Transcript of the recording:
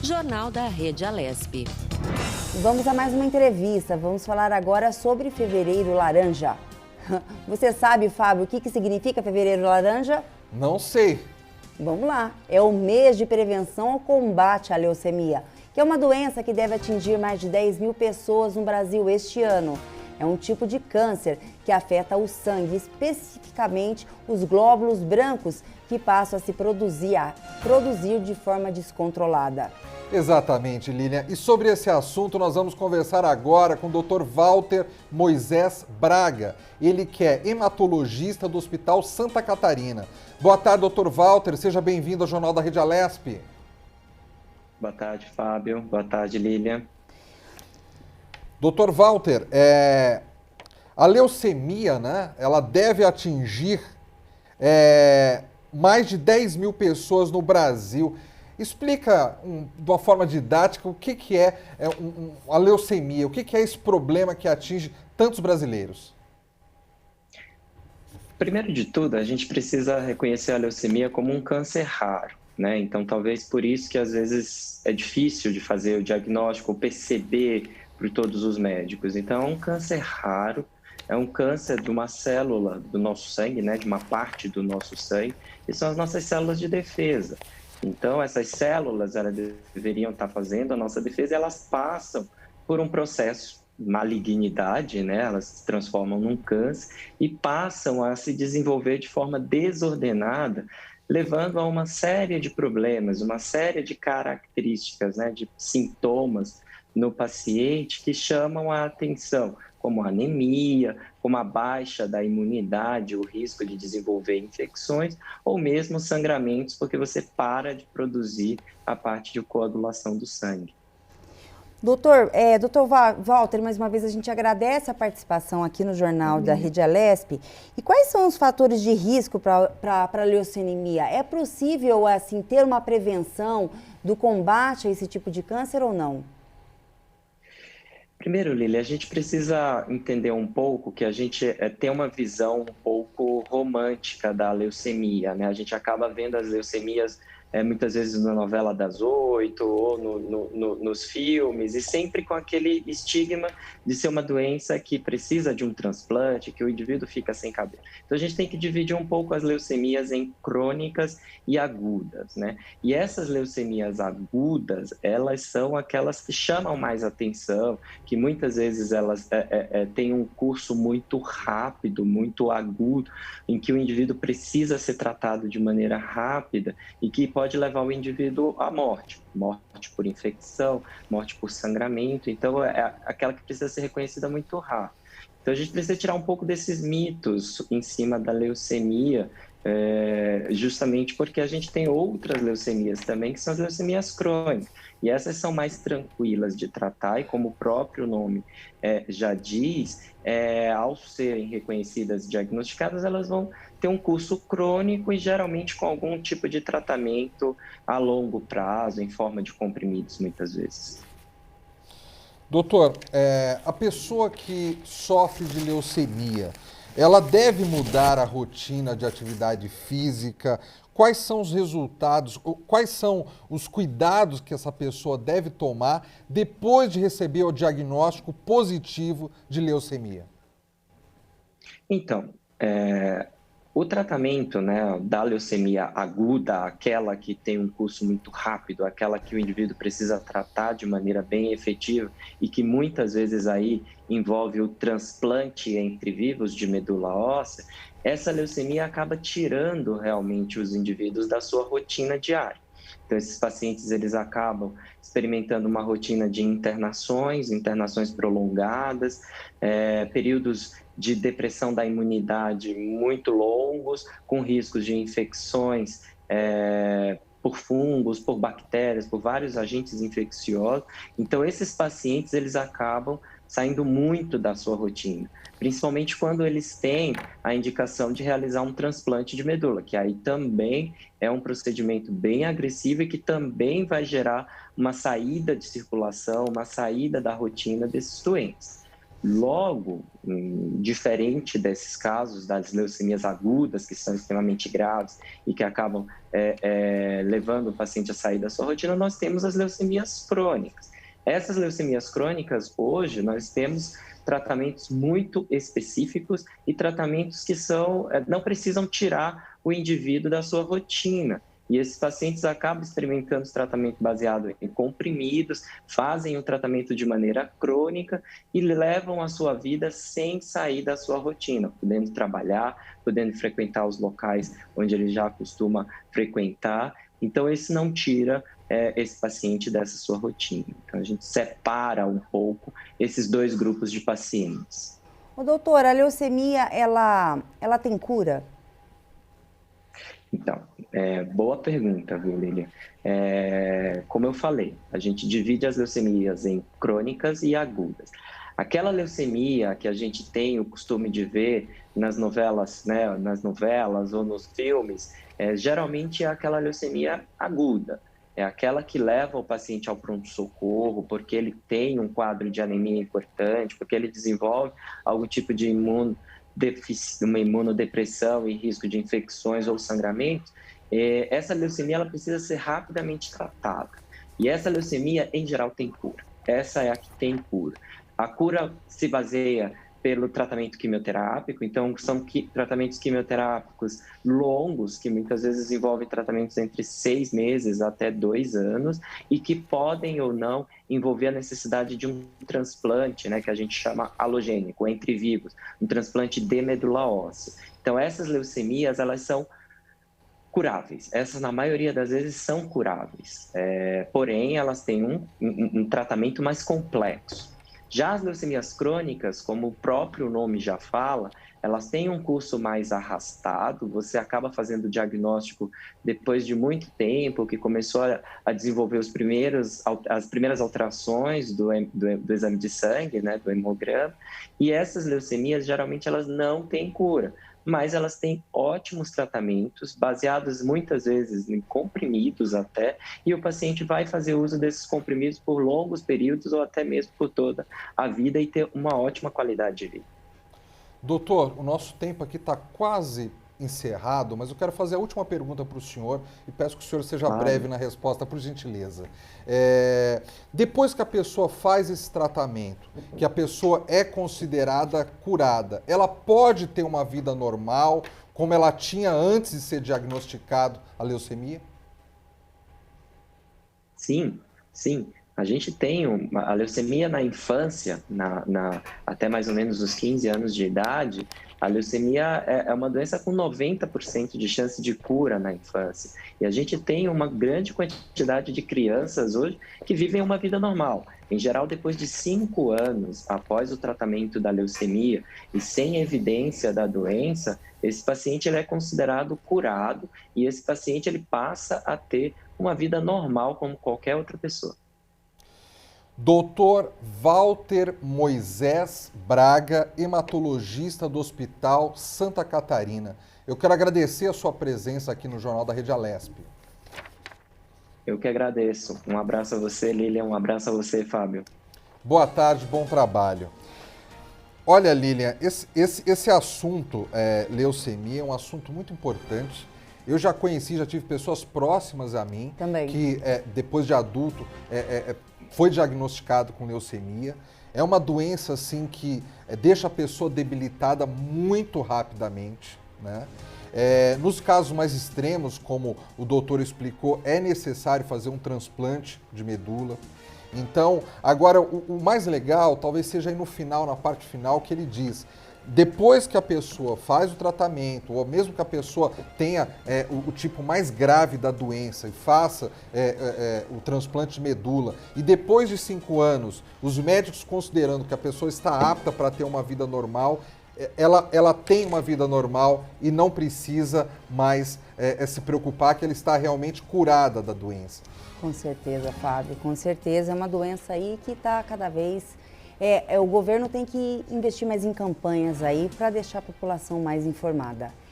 Jornal da Rede Alesp. Vamos a mais uma entrevista. Vamos falar agora sobre Fevereiro Laranja. Você sabe, Fábio, o que significa Fevereiro Laranja? Não sei. Vamos lá. É o mês de prevenção ao combate à leucemia, que é uma doença que deve atingir mais de 10 mil pessoas no Brasil este ano. É um tipo de câncer que afeta o sangue, especificamente os glóbulos brancos, que passam a se produzir de forma descontrolada. Exatamente, Lilian. E sobre esse assunto nós vamos conversar agora com o Dr. Walter Moisés Braga. Ele que é hematologista do Hospital Santa Catarina. Boa tarde, Dr. Walter. Seja bem-vindo ao Jornal da Rede Alesp. Boa tarde, Fábio. Boa tarde, Lilian. Dr. Walter, a leucemia, né, ela deve atingir mais de 10 mil pessoas no Brasil. Explica de uma forma didática o que é a leucemia, o que é esse problema que atinge tantos brasileiros. Primeiro de tudo, a gente precisa reconhecer a leucemia como um câncer raro, né? Então, talvez por isso que às vezes é difícil de fazer o diagnóstico ou perceber por todos os médicos. Então, é um câncer raro, é um câncer de uma célula do nosso sangue, né? De uma parte do nosso sangue, e são as nossas células de defesa. Então, essas células, elas deveriam estar fazendo a nossa defesa, elas passam por um processo de malignidade, né? Elas se transformam num câncer e passam a se desenvolver de forma desordenada, levando a uma série de problemas, uma série de características, né? De sintomas no paciente que chamam a atenção, como a anemia, como a baixa da imunidade, o risco de desenvolver infecções ou mesmo sangramentos, porque você para de produzir a parte de coagulação do sangue. Doutor Walter, mais uma vez a gente agradece a participação aqui no Jornal da Rede Alesp. E quais são os fatores de risco para a leucemia? É possível, assim, ter uma prevenção do combate a esse tipo de câncer ou não? Primeiro, Lili, a gente precisa entender um pouco que a gente tem uma visão um pouco romântica da leucemia, né? A gente acaba vendo as leucemias muitas vezes na novela das 8 ou nos filmes, e sempre com aquele estigma de ser uma doença que precisa de um transplante, que o indivíduo fica sem cabelo. Então, a gente tem que dividir um pouco as leucemias em crônicas e agudas, né? E essas leucemias agudas, elas são aquelas que chamam mais atenção, que muitas vezes elas têm um curso muito rápido, muito agudo, em que o indivíduo precisa ser tratado de maneira rápida e que pode levar o indivíduo à morte por infecção, morte por sangramento. Então, é aquela que precisa ser reconhecida muito rápido. Então, a gente precisa tirar um pouco desses mitos em cima da leucemia, justamente porque a gente tem outras leucemias também, que são as leucemias crônicas. E essas são mais tranquilas de tratar e, como o próprio nome já diz, ao serem reconhecidas e diagnosticadas, elas vão ter um curso crônico e geralmente com algum tipo de tratamento a longo prazo, em forma de comprimidos, muitas vezes. Doutor, a pessoa que sofre de leucemia, ela deve mudar a rotina de atividade física? Quais são os resultados, quais são os cuidados que essa pessoa deve tomar depois de receber o diagnóstico positivo de leucemia? Então, o tratamento, né, da leucemia aguda, aquela que tem um curso muito rápido, aquela que o indivíduo precisa tratar de maneira bem efetiva e que muitas vezes aí envolve o transplante entre vivos de medula óssea, essa leucemia acaba tirando realmente os indivíduos da sua rotina diária. Então, esses pacientes, eles acabam experimentando uma rotina de internações prolongadas, períodos de depressão da imunidade muito longos, com riscos de infecções por fungos, por bactérias, por vários agentes infecciosos. Então, esses pacientes, eles acabam saindo muito da sua rotina, principalmente quando eles têm a indicação de realizar um transplante de medula, que aí também é um procedimento bem agressivo e que também vai gerar uma saída de circulação, uma saída da rotina desses doentes. Logo, diferente desses casos das leucemias agudas, que são extremamente graves e que acabam levando o paciente a sair da sua rotina, nós temos as leucemias crônicas. Essas leucemias crônicas, hoje, nós temos tratamentos muito específicos e tratamentos que não precisam tirar o indivíduo da sua rotina. E esses pacientes acabam experimentando esse tratamento baseado em comprimidos, fazem o tratamento de maneira crônica e levam a sua vida sem sair da sua rotina, podendo trabalhar, podendo frequentar os locais onde ele já costuma frequentar. Então, esse não tira esse paciente dessa sua rotina. Então, a gente separa um pouco esses dois grupos de pacientes. Ô, doutor, a leucemia, ela tem cura? Então, boa pergunta, viu, Lilian? Como eu falei, a gente divide as leucemias em crônicas e agudas. Aquela leucemia que a gente tem o costume de ver nas novelas, né, ou nos filmes, geralmente é aquela leucemia aguda. É aquela que leva o paciente ao pronto-socorro porque ele tem um quadro de anemia importante, porque ele desenvolve algum tipo de uma imunodepressão e risco de infecções ou sangramentos. Essa leucemia ela precisa ser rapidamente tratada. E essa leucemia, em geral, tem cura. Essa é a que tem cura. A cura se baseia pelo tratamento quimioterápico, então são tratamentos quimioterápicos longos, que muitas vezes envolvem tratamentos entre 6 meses até 2 anos, e que podem ou não envolver a necessidade de um transplante, né, que a gente chama alogênico, entre vivos, um transplante de medula óssea. Então essas leucemias, elas são curáveis. Essas, na maioria das vezes, são curáveis. Porém, elas têm um tratamento mais complexo. Já as leucemias crônicas, como o próprio nome já fala, elas têm um curso mais arrastado, você acaba fazendo o diagnóstico depois de muito tempo, que começou a desenvolver as primeiras alterações do exame de sangue, né, do hemograma, e essas leucemias, geralmente, elas não têm cura, mas elas têm ótimos tratamentos, baseados muitas vezes em comprimidos até, e o paciente vai fazer uso desses comprimidos por longos períodos ou até mesmo por toda a vida e ter uma ótima qualidade de vida. Doutor, o nosso tempo aqui está quase encerrado, mas eu quero fazer a última pergunta para o senhor e peço que o senhor seja breve na resposta, por gentileza. Depois que a pessoa faz esse tratamento, que a pessoa é considerada curada, ela pode ter uma vida normal, como ela tinha antes de ser diagnosticado a leucemia? Sim, sim. A gente tem a leucemia na infância, até mais ou menos os 15 anos de idade. A leucemia é uma doença com 90% de chance de cura na infância. E a gente tem uma grande quantidade de crianças hoje que vivem uma vida normal. Em geral, depois de 5 anos após o tratamento da leucemia e sem evidência da doença, esse paciente ele é considerado curado e esse paciente ele passa a ter uma vida normal como qualquer outra pessoa. Doutor Walter Moisés Braga, hematologista do Hospital Santa Catarina. Eu quero agradecer a sua presença aqui no Jornal da Rede Alesp. Eu que agradeço. Um abraço a você, Lilian. Um abraço a você, Fábio. Boa tarde, bom trabalho. Olha, Lilian, esse assunto, leucemia, é um assunto muito importante. Eu já conheci, já tive pessoas próximas a mim também que, depois de adulto, foi diagnosticado com leucemia. É uma doença, assim, que deixa a pessoa debilitada muito rapidamente, né? Nos casos mais extremos, como o doutor explicou, é necessário fazer um transplante de medula. Então, agora, o mais legal talvez seja aí no final, na parte final, que ele diz: depois que a pessoa faz o tratamento, ou mesmo que a pessoa tenha o tipo mais grave da doença e faça o transplante de medula, e depois de 5 anos, os médicos considerando que a pessoa está apta para ter uma vida normal, ela tem uma vida normal e não precisa mais se preocupar que ela está realmente curada da doença. Com certeza, Fábio, com certeza. É uma doença aí que está cada vez... o governo tem que investir mais em campanhas aí para deixar a população mais informada.